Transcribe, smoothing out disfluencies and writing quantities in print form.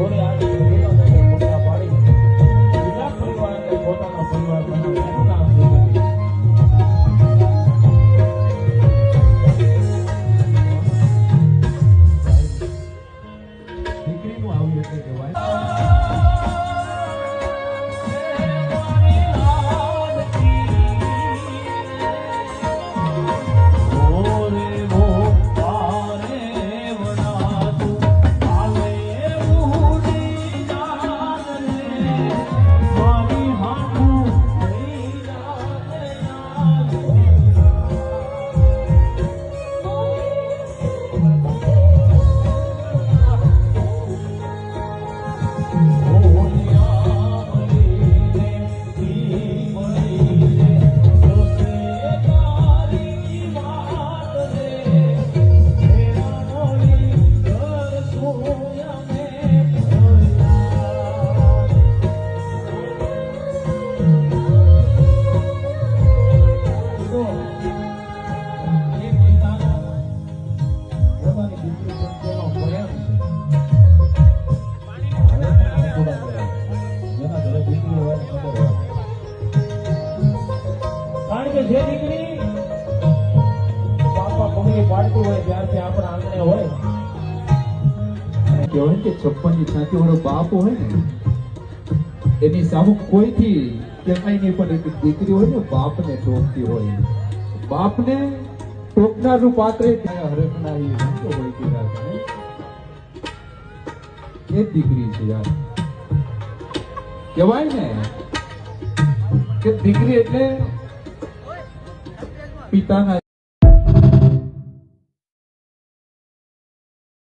થોડી આગળ પોતાના ફોટા પાડી બીજા પરિવારને પોતાનો પરિવાર બનાવવાનું કામ કર્યું. દીકરીનું આવ્યું એટલે કહેવાય જે દીકરી બાપા પગલી પાડતી હોય ત્યારથી આપણા આંગણે હોય કહેવાય કે 56 ની છાતી વાળો બાપ હોય ને એની સામે કોઈથી કહેવાય નહીં, પણ એક દીકરી હોય ને બાપને ટોકતી હોય, બાપને ટોકનારનું પાત્ર હરખના એ હોય એ દીકરી છે યાર. કહેવાય ને કે દીકરી એટલે પિતાના